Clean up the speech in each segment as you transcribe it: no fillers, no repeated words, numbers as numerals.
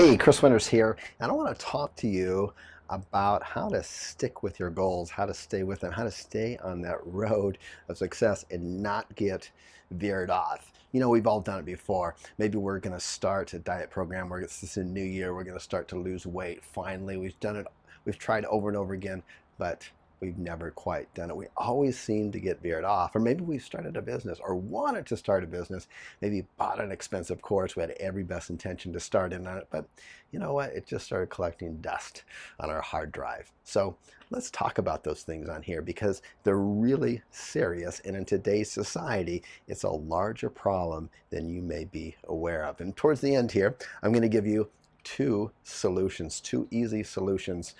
Hey, Chris Winters here, and I want to talk to you about how to stick with your goals, how to stay with them, how to stay on that road of success and not get veered off. You know, we've all done it before. Maybe we're going to start a diet program, this is a new year, we're going to start to lose weight. Finally, we've done it, we've tried over and over again, but we've never quite done it. We always seem to get veered off. Or maybe we started a business or wanted to start a business, maybe bought an expensive course. We had every best intention to start in on it, but you know what? It just started collecting dust on our hard drive. So let's talk about those things on here because they're really serious. And in today's society, it's a larger problem than you may be aware of. And towards the end here, I'm going to give you two solutions, two easy solutions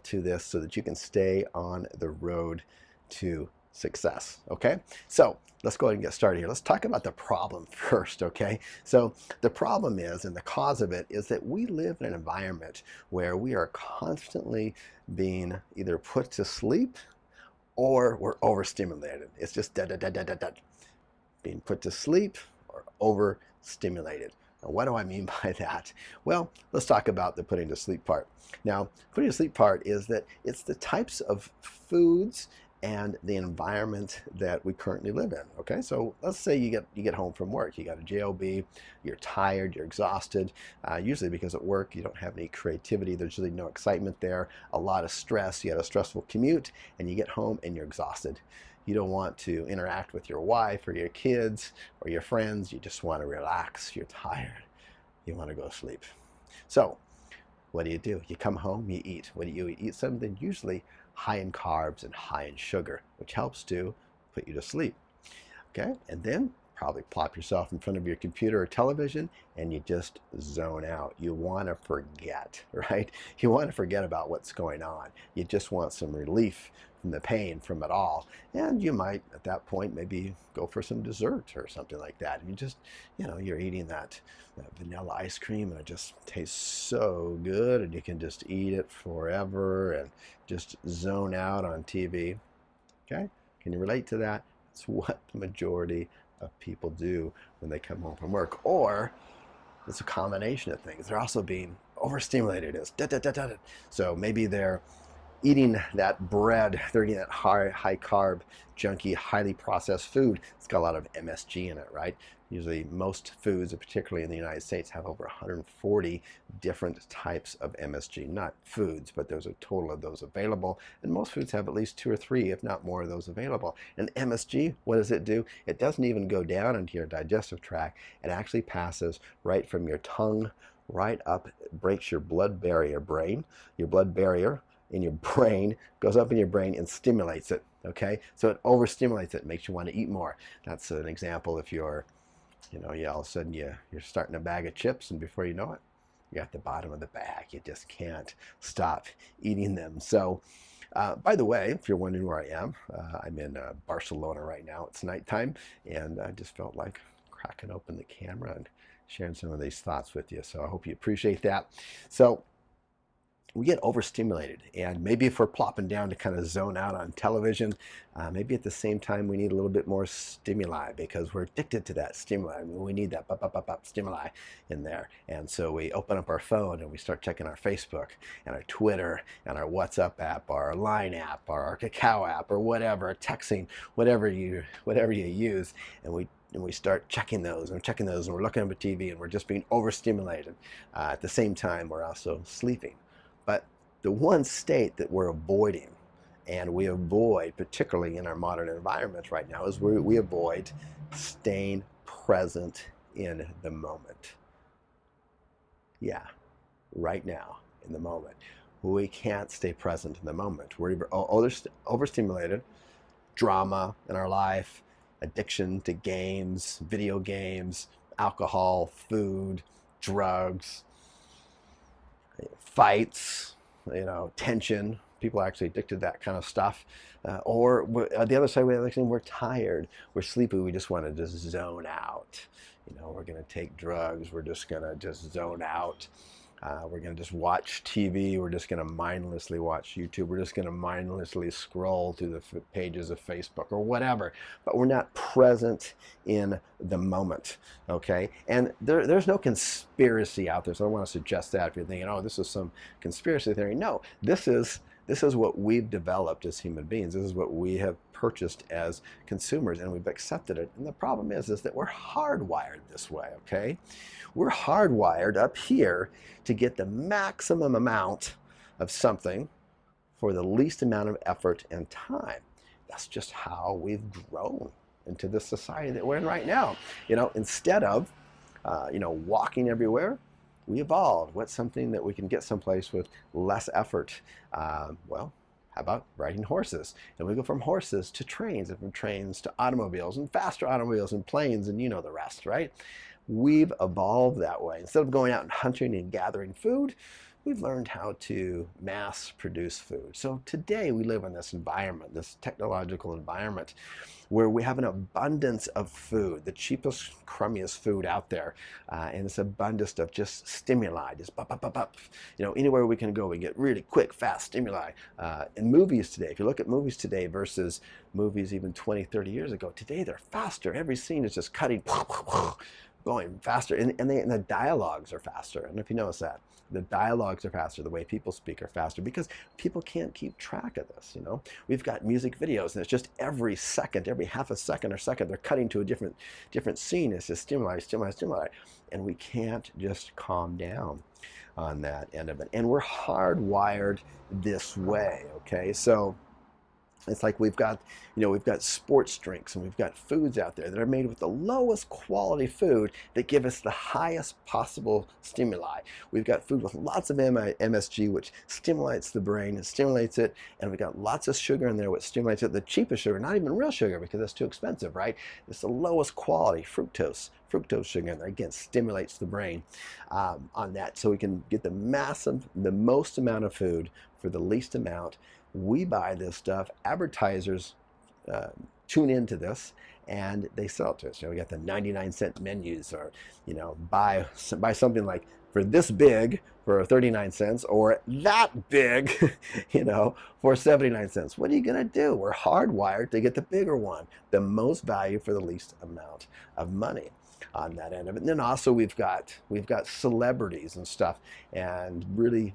to this so that you can stay on the road to success. Okay, so let's go ahead and get started here. Let's talk about the problem first. Okay, so the problem is, and the cause of it is, that we live in an environment where we are constantly being either put to sleep or we're overstimulated. It's just being put to sleep or overstimulated. Now, what do I mean by that? Well, let's talk about the putting to sleep part. Now, putting to sleep part is that it's the types of foods and the environment that we currently live in. Okay, so let's say you get home from work, you got a job, you're tired, you're exhausted, usually because at work you don't have any creativity, there's really no excitement there, a lot of stress, you had a stressful commute, and you get home and you're exhausted. You don't want to interact with your wife or your kids or your friends. You just want to relax. You're tired. You want to go to sleep. So what do? You come home, you eat. What do? You eat something usually high in carbs and high in sugar, which helps to put you to sleep. Okay? And then probably plop yourself in front of your computer or television and you just zone out. You want to forget, right? You want to forget about what's going on. You just want some relief from the pain from it all. And you might, at that point, maybe go for some dessert or something like that. You just, you're eating that vanilla ice cream and it just tastes so good and you can just eat it forever and just zone out on TV. Okay? Can you relate to that? It's what the majority of people do when they come home from work. Or it's a combination of things. They're also being overstimulated. So maybe they're eating that bread, they're eating that high carb, junky, highly processed food. It's got a lot of MSG in it, right? Usually most foods, particularly in the United States, have over 140 different types of MSG. Not foods, but there's a total of those available. And most foods have at least 2 or 3, if not more, of those available. And MSG, what does it do? It doesn't even go down into your digestive tract. It actually passes right from your tongue right up, breaks your blood barrier your blood barrier in your brain, goes up in your brain and stimulates it. Okay, so it overstimulates it, makes you want to eat more. That's an example. If you're, all of a sudden you're starting a bag of chips, and before you know it, you're at the bottom of the bag. You just can't stop eating them. So, by the way, if you're wondering where I am, I'm in Barcelona right now. It's nighttime, and I just felt like cracking open the camera and sharing some of these thoughts with you. So I hope you appreciate that. So we get overstimulated, and maybe if we're plopping down to kind of zone out on television, maybe at the same time we need a little bit more stimuli because we're addicted to that stimuli. I mean, we need that stimuli in there, and so we open up our phone and we start checking our Facebook and our Twitter and our WhatsApp app, or our Line app, or our Kakao app, or whatever, texting, whatever you use, and we start checking those and we're looking at the TV and we're just being overstimulated. At the same time, we're also sleeping. But the one state that we're avoiding, and we avoid particularly in our modern environment right now, is we avoid staying present in the moment. Yeah, right now, in the moment. We can't stay present in the moment. We're either overstimulated, drama in our life, addiction to games, video games, alcohol, food, drugs, fights, tension. People are actually addicted to that kind of stuff. Or the other side, we're tired, we're sleepy, we just want to just zone out. We're going to take drugs, we're just going to just zone out. We're going to just watch TV. We're just going to mindlessly watch YouTube. We're just going to mindlessly scroll through the pages of Facebook or whatever. But we're not present in the moment, okay? And there's no conspiracy out there. So I don't want to suggest that if you're thinking, oh, this is some conspiracy theory. No, this is what we've developed as human beings. This is what we have purchased as consumers, and we've accepted it. And the problem is that we're hardwired this way, okay? We're hardwired up here to get the maximum amount of something for the least amount of effort and time. That's just how we've grown into the society that we're in right now. Instead of, walking everywhere, we evolved. What's something that we can get someplace with less effort? Well, how about riding horses? And we go from horses to trains, and from trains to automobiles, and faster automobiles and planes, and you know the rest, right? We've evolved that way. Instead of going out and hunting and gathering food, we've learned how to mass produce food. So today we live in this environment, this technological environment, where we have an abundance of food, the cheapest, crummiest food out there, and this abundance of just stimuli, just bop, bop, bop, bop. Anywhere we can go, we get really quick, fast stimuli. In movies today, if you look at movies today versus movies even 20, 30 years ago, today they're faster. Every scene is just cutting, going faster, and the dialogues are faster. I don't know if you notice that. The dialogues are faster, the way people speak are faster, because people can't keep track of this. We've got music videos, and it's just every second, every half a second or second, they're cutting to a different scene. It's just stimuli, stimuli, stimuli, and we can't just calm down on that end of it. And we're hardwired this way, okay? So it's like we've got sports drinks, and we've got foods out there that are made with the lowest quality food that give us the highest possible stimuli. We've got food with lots of MSG, which stimulates the brain, it stimulates it, and we've got lots of sugar in there, which stimulates it. The cheapest sugar, not even real sugar because it's too expensive, right? It's the lowest quality, fructose sugar in there, again, stimulates the brain on that. So we can get the most amount of food for the least amount. We buy this stuff. Advertisers tune into this, and they sell it to us. We got the 99-cent menus, or buy something like for this big for 39 cents, or that big, for 79 cents. What are you gonna do? We're hardwired to get the bigger one, the most value for the least amount of money on that end of it. And then also we've got celebrities and stuff, and really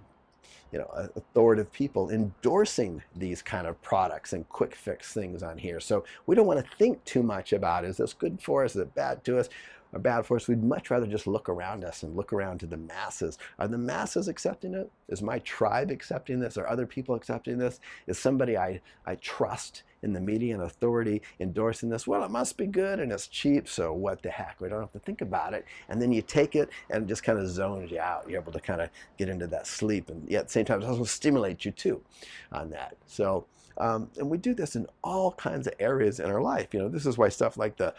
authoritative people endorsing these kind of products and quick fix things on here. So we don't want to think too much about, is this good for us, is it bad to us, or bad for us? We'd much rather just look around us and look around to the masses. Are the masses accepting it? Is my tribe accepting this? Are other people accepting this? Is somebody I trust in the media and authority endorsing this? Well, it must be good and it's cheap, so what the heck? We don't have to think about it. And then you take it and it just kind of zones you out. You're able to kind of get into that sleep, and yet at the same time it also stimulates you too on that. So and we do this in all kinds of areas in our life. This is why stuff like the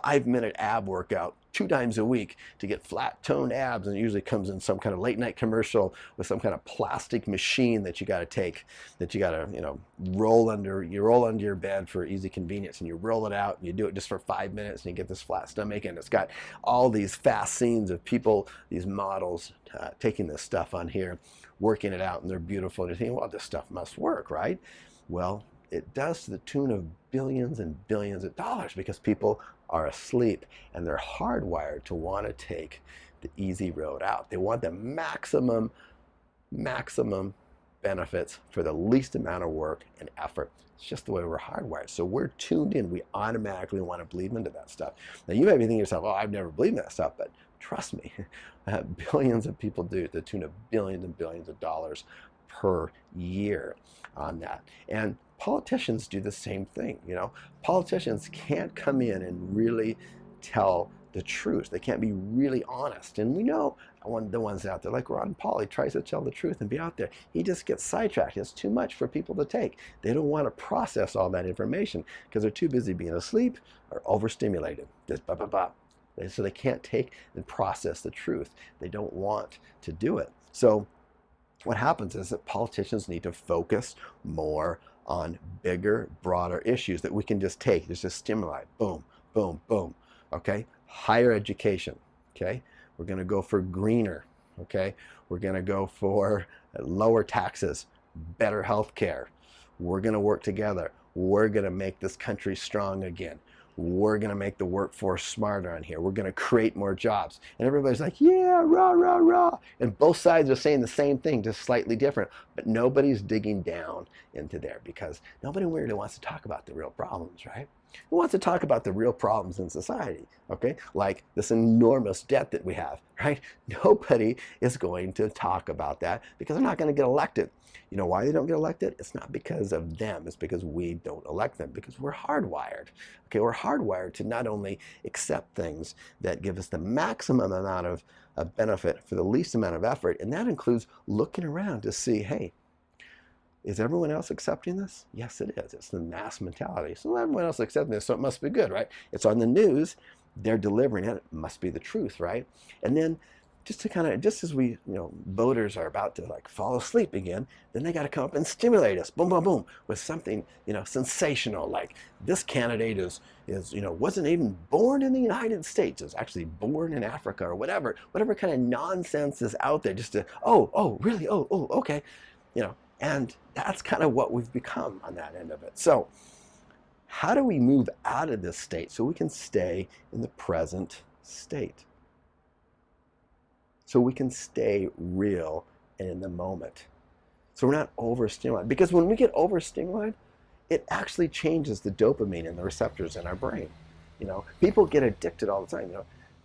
5-minute ab workout 2 times a week to get flat toned abs, and it usually comes in some kind of late night commercial with some kind of plastic machine that you got to take, that you got to roll under your bed for easy convenience, and you roll it out and you do it just for 5 minutes, and you get this flat stomach. And it's got all these fast scenes of people, these models taking this stuff on here, working it out, and they're beautiful, and you're thinking, well, this stuff must work, right? Well, it does to the tune of billions and billions of dollars, because people are asleep and they're hardwired to want to take the easy road out. They want the maximum benefits for the least amount of work and effort. It's just the way we're hardwired. So we're tuned in. We automatically want to believe into that stuff. Now you might be thinking to yourself, oh, I've never believed in that stuff, but trust me, billions of people do, to the tune of billions and billions of dollars per year on that. And politicians do the same thing. Politicians can't come in and really tell the truth. They can't be really honest. And we know the ones out there, like Ron Paul, he tries to tell the truth and be out there. He just gets sidetracked. It's too much for people to take. They don't want to process all that information because they're too busy being asleep or overstimulated. Just blah, blah, blah. So they can't take and process the truth. They don't want to do it. So what happens is that politicians need to focus more on bigger, broader issues that we can just take. There's just stimuli, boom, boom, boom, okay? Higher education, okay? We're gonna go for greener, okay? We're going to go for lower taxes, better health care. We're going to work together. We're going to make this country strong again. We're going to make the workforce smarter on here. We're going to create more jobs. And everybody's like, yeah, rah, rah, rah. And both sides are saying the same thing, just slightly different. But nobody's digging down into there because nobody really wants to talk about the real problems, right? Who wants to talk about the real problems in society, okay? Like this enormous debt that we have, right? Nobody is going to talk about that because they're not going to get elected. You know why they don't get elected? It's not because of them. It's because we don't elect them, because we're hardwired. Okay, we're hardwired to not only accept things that give us the maximum amount of benefit for the least amount of effort, and that includes looking around to see, hey, is everyone else accepting this? Yes, it is. It's the mass mentality. So everyone else is accepting this, so it must be good, right? It's on the news. They're delivering it. It must be the truth, right? And then just as we, voters are about to like fall asleep again, then they got to come up and stimulate us, boom, boom, boom, with something, sensational, like this candidate is, wasn't even born in the United States, is actually born in Africa or whatever kind of nonsense is out there just to, oh, really? Oh, okay. And that's kind of what we've become on that end of it. So how do we move out of this state so we can stay in the present state? So we can stay real and in the moment. So we're not overstimulated. Because when we get overstimulated, it actually changes the dopamine in the receptors in our brain. People get addicted all the time.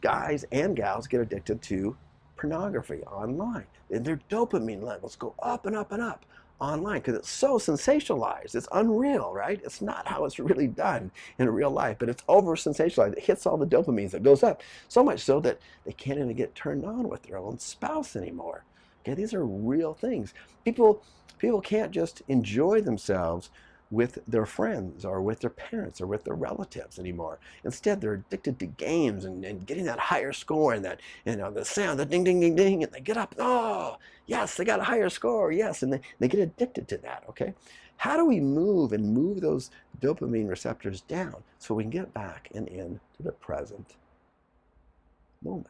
Guys and gals get addicted to pornography online. And their dopamine levels go up and up and up online because it's so sensationalized. It's unreal, right? It's not how it's really done in real life, but it's over sensationalized. It hits all the dopamines. It goes up so much so that they can't even get turned on with their own spouse anymore. Okay, these are real things. People can't just enjoy themselves with their friends or with their parents or with their relatives anymore. Instead, they're addicted to games and getting that higher score and that, the sound, the ding, ding, ding, ding, and they get up, oh, yes, they got a higher score, yes, and they get addicted to that, okay? How do we move those dopamine receptors down so we can get back and into the present moment?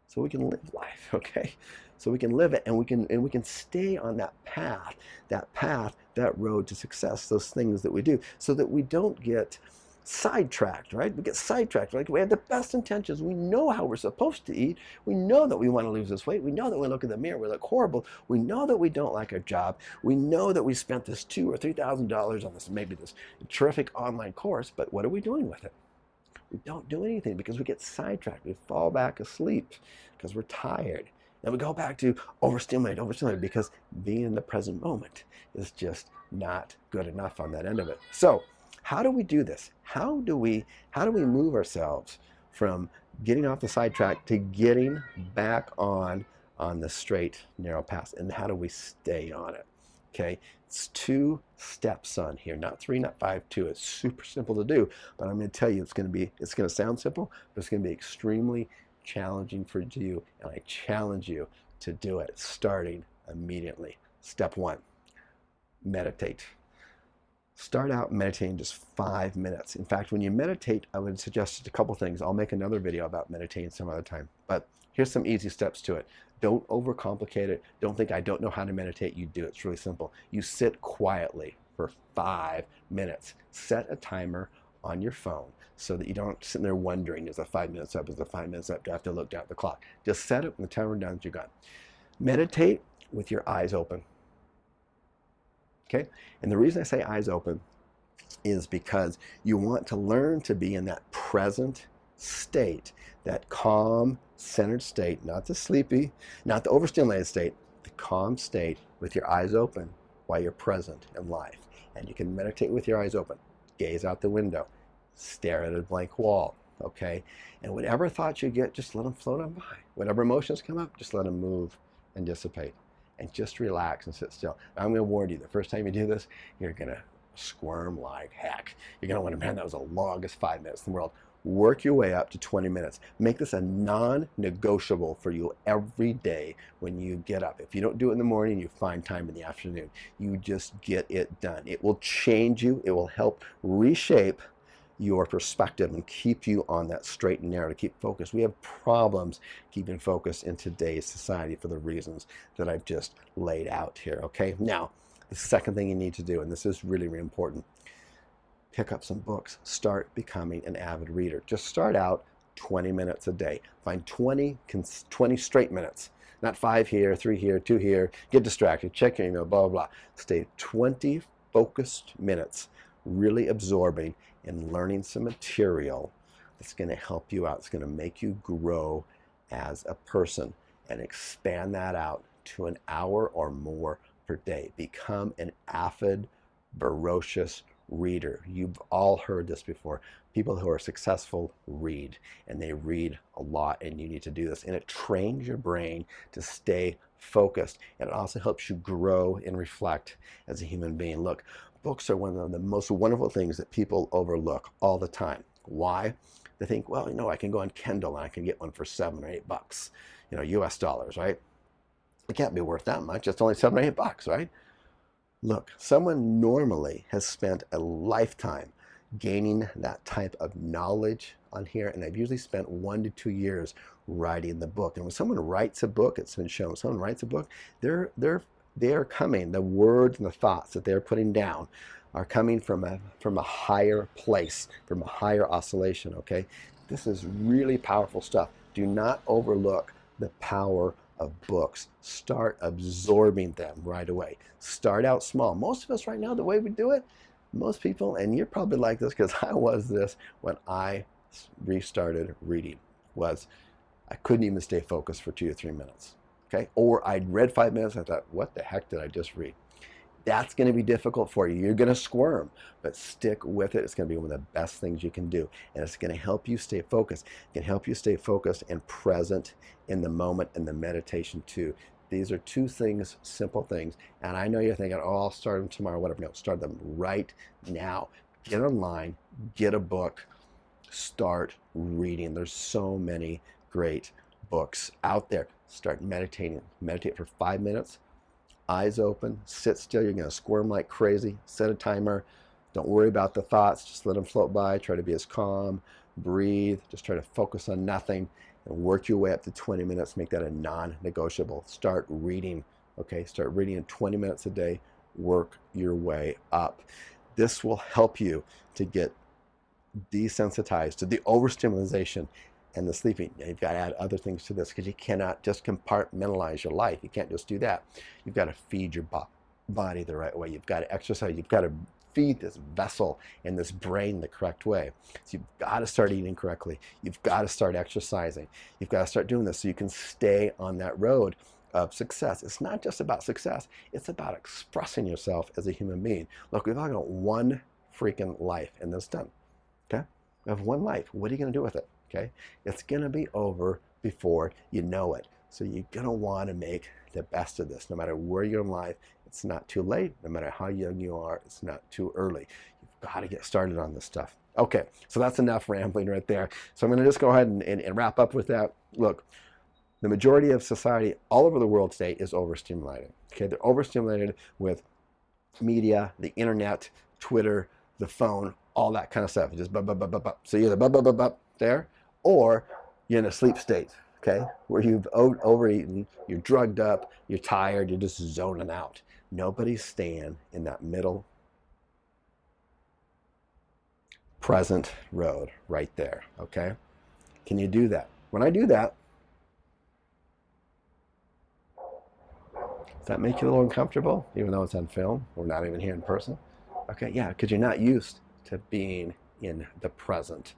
So we can live life, okay? So we can live it, and we can stay on that path, that road to success, those things that we do, so that we don't get sidetracked, right? We get sidetracked, like we have the best intentions. We know how we're supposed to eat. We know that we want to lose this weight. We know that we look in the mirror, we look horrible. We know that we don't like our job. We know that we spent this $2,000 or $3,000 on this terrific online course, but what are we doing with it? We don't do anything because we get sidetracked. We fall back asleep because we're tired. And we go back to overstimulated because being in the present moment is just not good enough on that end of it. So how do we do this? How do we move ourselves from getting off the sidetrack to getting back on the straight, narrow path? And how do we stay on it? Okay, it's 2 steps on here, not 3, not 5, 2. It's super simple to do, but I'm going to tell you it's going to sound simple, but it's going to be extremely challenging for you, and I challenge you to do it starting immediately. Step 1, meditate. Start out meditating just 5 minutes. In fact, when you meditate, I would suggest just a couple things. I'll make another video about meditating some other time, but here's some easy steps to it. Don't overcomplicate it. Don't think I don't know how to meditate. You do. It's really simple. You sit quietly for 5 minutes. Set a timer on your phone so that you don't sit there wondering, is the 5 minutes up? Is the 5 minutes up? Do I have to look down at the clock? Just set it when the timer done, you're gone. Meditate with your eyes open. Okay? And the reason I say eyes open is because you want to learn to be in that present state, that calm, centered state, not the sleepy, not the overstimulated state, the calm state with your eyes open while you're present in life. And you can meditate with your eyes open. Gaze out the window. Stare at a blank wall. Okay? And whatever thoughts you get, just let them float on by. Whatever emotions come up, just let them move and dissipate. And just relax and sit still. I'm going to warn you, the first time you do this, you're going to squirm like heck. You're going to wonder, man, that was the longest 5 minutes in the world. Work your way up to 20 minutes. Make this a non-negotiable for you every day when you get up. If you don't do it in the morning, you find time in the afternoon. You just get it done. It will change you. It will help reshape your perspective and keep you on that straight and narrow, to keep focused. We have problems keeping focus in today's society for the reasons that I've just laid out here, okay? Now, the second thing you need to do, and this is really, really important, pick up some books. Start becoming an avid reader. Just start out 20 minutes a day. Find 20 straight minutes. Not 5 here, 3 here, 2 here, get distracted, check your email, blah, blah, blah. Stay 20 focused minutes, really absorbing and learning some material that's going to help you out. It's going to make you grow as a person, and expand that out to an hour or more per day. Become an avid, voracious reader. You've all heard this before. People who are successful read, and they read a lot, and you need to do this. And it trains your brain to stay focused, and it also helps you grow and reflect as a human being. Look, books are one of the most wonderful things that people overlook all the time. Why? They think, well, you know, I can go on Kindle and I can get one for $7 or $8, you know, US dollars, right? It can't be worth that much. It's only $7 or $8, right? Look, someone normally has spent a lifetime gaining that type of knowledge on here, and I've usually spent 1 to 2 years writing the book. And when someone writes a book, it's been shown, someone writes a book, they're coming, the words and the thoughts that they're putting down are coming from a higher place, from a higher oscillation, okay? This is really powerful stuff. Do not overlook the power of books. Start absorbing them right away. Start out small. Most of us right now, the way we do it, most people, and you're probably like this because I was this when I restarted reading, was I couldn't even stay focused for 2 or 3 minutes, okay? Or I'd read 5 minutes and I thought, what the heck did I just read? That's going to be difficult for you. You're going to squirm, but stick with it. It's going to be one of the best things you can do, and it's going to help you stay focused. It can help you stay focused and present in the moment and the meditation too. These are 2 things, simple things, and I know you're thinking, oh, I'll start them tomorrow, whatever. No, start them right now. Get online, get a book, start reading. There's so many great books out there. Start meditating. Meditate for 5 minutes. Eyes open, sit still. You're going to squirm like crazy. Set a timer. Don't worry about the thoughts. Just let them float by. Try to be as calm. Breathe. Just try to focus on nothing and work your way up to 20 minutes. Make that a non-negotiable. Start reading. Okay, start reading in 20 minutes a day. Work your way up. This will help you to get desensitized to the overstimulation and the sleeping. You've got to add other things to this because you cannot just compartmentalize your life. You can't just do that. You've got to feed your body the right way. You've got to exercise. You've got to feed this vessel and this brain the correct way. So you've got to start eating correctly. You've got to start exercising. You've got to start doing this so you can stay on that road of success. It's not just about success. It's about expressing yourself as a human being. Look, we've all got one freaking life, and then it's done. Okay? We have one life. What are you going to do with it? Okay, it's going to be over before you know it. So you're going to want to make the best of this. No matter where you're in life, it's not too late. No matter how young you are, it's not too early. You've got to get started on this stuff. Okay, so that's enough rambling right there. So I'm going to just go ahead and wrap up with that. Look, the majority of society all over the world today is overstimulated. Okay, they're overstimulated with media, the internet, Twitter, the phone, all that kind of stuff. Just blah, blah, blah, blah, blah. So you're the blah, blah, blah, blah there, or you're in a sleep state, okay, where you've overeaten, you're drugged up, you're tired, you're just zoning out. Nobody's staying in that middle present road right there, okay? Can you do that? When I do that, does that make you a little uncomfortable, even though it's on film? We're not even here in person. Okay, yeah, because you're not used to being in the present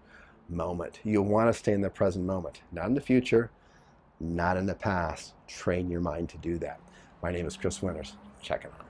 moment. You want to stay in the present moment, not in the future, not in the past. Train your mind to do that. My name is Chris Winters. Check it out.